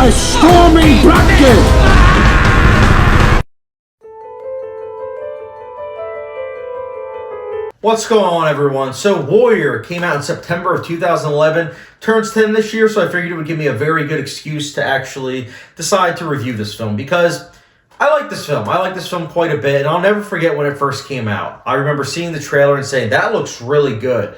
a stormy blanket. What's going on, everyone? So Warrior came out in September of 2011, turns 10 this year, so I figured it would give me a very good excuse to actually decide to review this film, because I like this film. I like this film quite a bit, and I'll never forget when it first came out. I remember seeing the trailer and saying, that looks really good.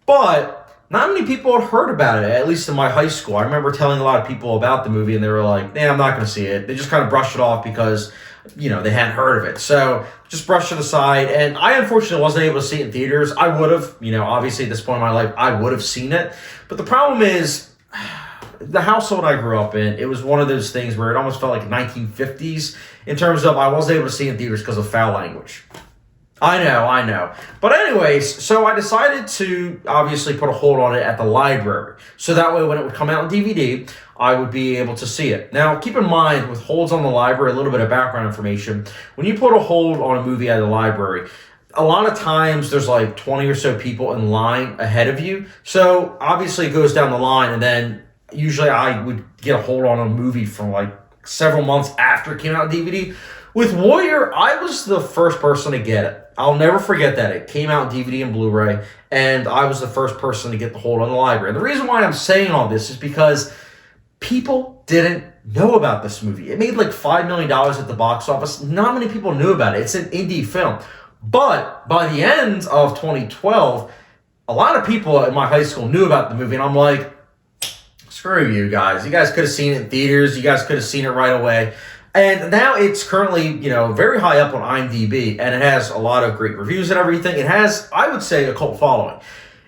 But not many people had heard about it, at least in my high school. I remember telling a lot of people about the movie, and they were like, nah, I'm not going to see it. They just kind of brushed it off because, you know, they hadn't heard of it. So just brushed it aside. And I unfortunately wasn't able to see it in theaters. I would have, you know, obviously at this point in my life, I would have seen it. But the problem is, the household I grew up in, it was one of those things where it almost felt like 1950s in terms of I wasn't able to see it in theaters because of foul language. I know. But anyways, so I decided to obviously put a hold on it at the library. So that way when it would come out on DVD, I would be able to see it. Now, keep in mind, with holds on the library, a little bit of background information. When you put a hold on a movie at the library, a lot of times there's like 20 or so people in line ahead of you. So obviously it goes down the line, and then usually I would get a hold on a movie from like several months after it came out on DVD. With Warrior, I was the first person to get it. I'll never forget that. It came out on DVD and Blu-ray, and I was the first person to get the hold on the library. And the reason why I'm saying all this is because people didn't know about this movie. It made like $5 million at the box office. Not many people knew about it. It's an indie film. But by the end of 2012, a lot of people in my high school knew about the movie, and I'm like, screw you guys. You guys could have seen it in theaters. You guys could have seen it right away. And now it's currently, you know, very high up on IMDb, and it has a lot of great reviews and everything. It has, I would say, a cult following.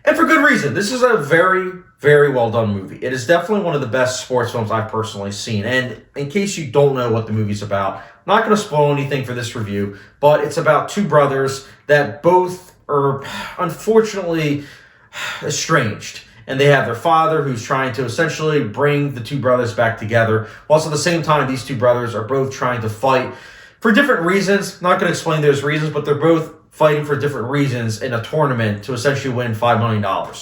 And for good reason. This is a very, very well done movie. It is definitely one of the best sports films I've personally seen. And in case you don't know what the movie's about, I'm not going to spoil anything for this review, but it's about two brothers that both are unfortunately estranged. And they have their father who's trying to essentially bring the two brothers back together. Whilst at the same time, these two brothers are both trying to fight for different reasons. Not going to explain those reasons, but they're both fighting for different reasons in a tournament to essentially win $5 million.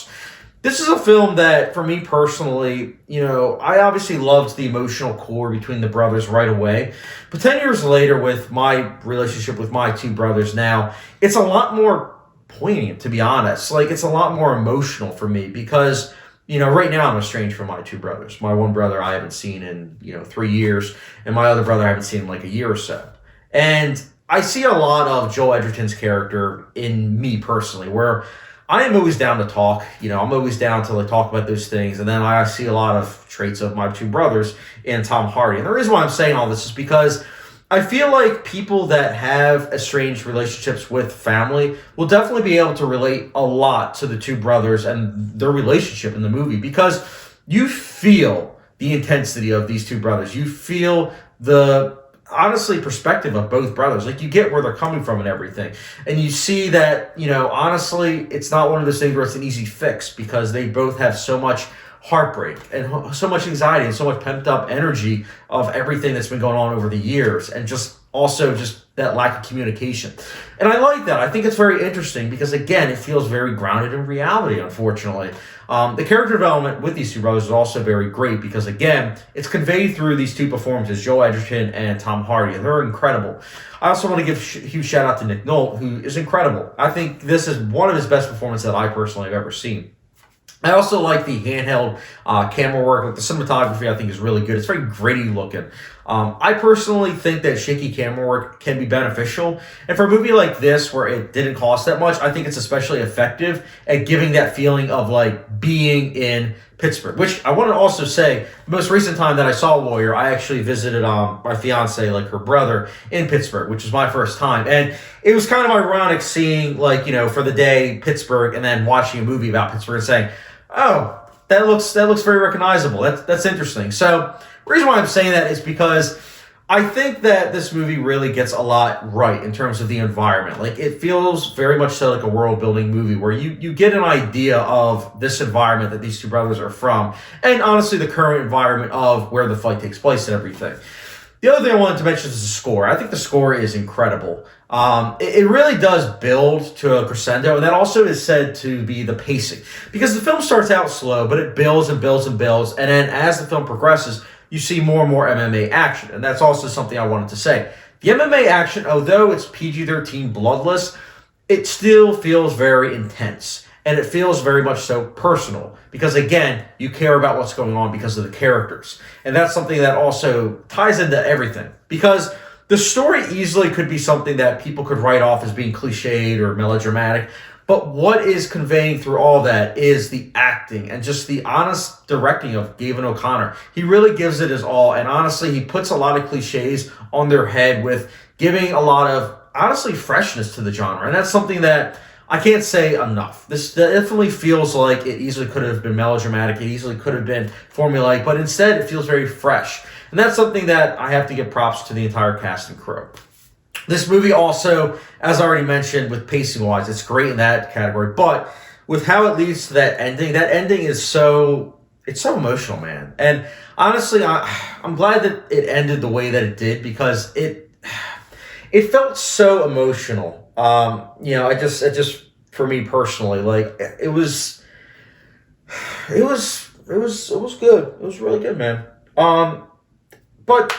This is a film that, for me personally, you know, I obviously loved the emotional core between the brothers right away. But 10 years later, with my relationship with my two brothers now, it's a lot more poignant, to be honest. Like, it's a lot more emotional for me because, you know, right now I'm estranged from my two brothers. My one brother I haven't seen in, 3 years, and my other brother I haven't seen in like a year or so. And I see a lot of Joel Edgerton's character in me personally, where I am always down to talk. You know, I'm always down to like talk about those things. And then I see a lot of traits of my two brothers in Tom Hardy. And the reason why I'm saying all this is because I feel like people that have estranged relationships with family will definitely be able to relate a lot to the two brothers and their relationship in the movie, because you feel the intensity of these two brothers. You feel the, honestly, perspective of both brothers. Like, you get where they're coming from and everything. And you see that, you know, honestly, it's not one of those things where it's an easy fix, because they both have so much heartbreak and so much anxiety and so much pent up energy of everything that's been going on over the years, and just that lack of communication. And I like that. I think it's very interesting because, again, it feels very grounded in reality, unfortunately. The character development with these two brothers is also very great because, again, it's conveyed through these two performances, Joel Edgerton and Tom Hardy, and they're incredible. I also want to give a huge shout out to Nick Nolte, who is incredible. I think this is one of his best performances that I personally have ever seen. I also like the handheld camera work. Like, the cinematography, I think, is really good. It's very gritty looking. I personally think that shaky camera work can be beneficial. And for a movie like this, where it didn't cost that much, I think it's especially effective at giving that feeling of like being in Pittsburgh. Which I want to also say, the most recent time that I saw Warrior, I actually visited my fiance, like her brother, in Pittsburgh, which was my first time. And it was kind of ironic seeing, like, you know, for the day Pittsburgh, and then watching a movie about Pittsburgh and saying, oh, that looks very recognizable. That's interesting. So the reason why I'm saying that is because I think that this movie really gets a lot right in terms of the environment. Like, it feels very much so like a world-building movie where you get an idea of this environment that these two brothers are from, and honestly the current environment of where the fight takes place and everything. The other thing I wanted to mention is the score. I think the score is incredible. It really does build to a crescendo, and that also is said to be the pacing. Because the film starts out slow, but it builds and builds and builds, and then as the film progresses, you see more and more MMA action. And that's also something I wanted to say. The MMA action, although it's PG-13 bloodless, it still feels very intense. And it feels very much so personal. Because again, you care about what's going on because of the characters. And that's something that also ties into everything. Because the story easily could be something that people could write off as being cliched or melodramatic. But what is conveying through all that is the acting and just the honest directing of Gavin O'Connor. He really gives it his all. And honestly, he puts a lot of cliches on their head with giving a lot of, honestly, freshness to the genre. And that's something that I can't say enough. This definitely feels like it easily could have been melodramatic. It easily could have been formulaic. But instead, it feels very fresh. And that's something that I have to give props to the entire cast and crew. This movie also, as I already mentioned, with pacing-wise, it's great in that category. But with how it leads to that ending is so emotional, man. And honestly, I'm glad that it ended the way that it did because it felt so emotional. It just for me personally, like it was good. It was really good, man. But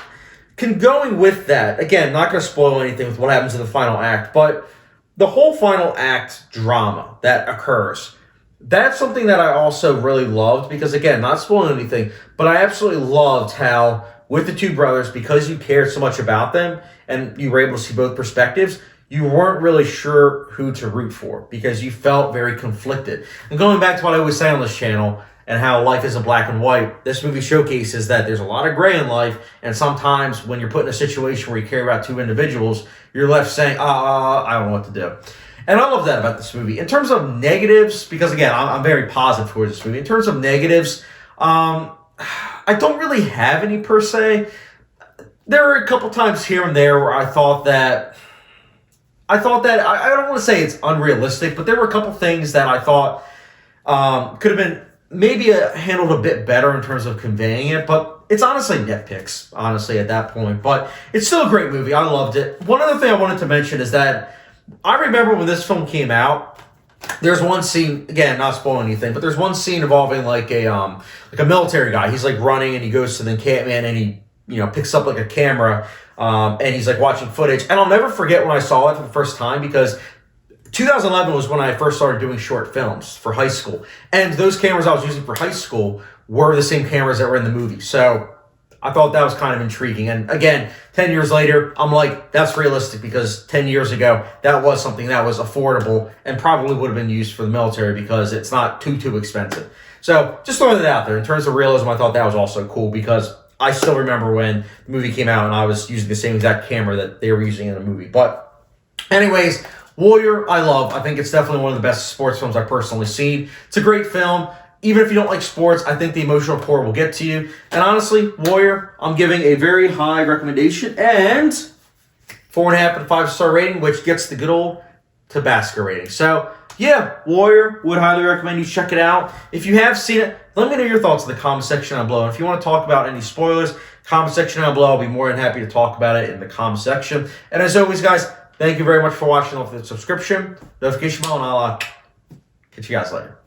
going with that, again, not going to spoil anything with what happens in the final act, but the whole final act drama that occurs, that's something that I also really loved because, again, not spoiling anything, but I absolutely loved how with the two brothers, because you cared so much about them and you were able to see both perspectives, you weren't really sure who to root for because you felt very conflicted. And going back to what I always say on this channel, and how life isn't black and white, this movie showcases that there's a lot of gray in life, and sometimes when you're put in a situation where you care about two individuals, you're left saying, I don't know what to do. And I love that about this movie. In terms of negatives, because again, I'm very positive towards this movie. In terms of negatives, I don't really have any per se. There were a couple times here and there where I thought that I don't want to say it's unrealistic, but there were a couple things that I thought could have been maybe handled a bit better in terms of conveying it, but it's honestly nitpicks, honestly, at that point. But it's still a great movie. I loved it. One other thing I wanted to mention is that I remember when this film came out, there's one scene, again, not spoiling anything, but there's one scene involving like a military guy. He's like running and he goes to the encampment and he, picks up like a camera and he's like watching footage. And I'll never forget when I saw it for the first time because 2011 was when I first started doing short films for high school. And those cameras I was using for high school were the same cameras that were in the movie. So I thought that was kind of intriguing. And again, 10 years later, I'm like, that's realistic because 10 years ago, that was something that was affordable and probably would have been used for the military because it's not too expensive. So just throwing it out there. In terms of realism, I thought that was also cool because I still remember when the movie came out and I was using the same exact camera that they were using in the movie. But anyways, Warrior, I love. I think it's definitely one of the best sports films I've personally seen. It's a great film. Even if you don't like sports, I think the emotional core will get to you. And honestly, Warrior, I'm giving a very high recommendation and 4.5 and 5-star rating, which gets the good old Tabasco rating. So, yeah, Warrior, would highly recommend you check it out. If you have seen it, let me know your thoughts in the comment section down below. And if you want to talk about any spoilers, comment section down below. I'll be more than happy to talk about it in the comment section. And as always, guys, thank you very much for watching. With the subscription, notification bell, and I'll catch you guys later.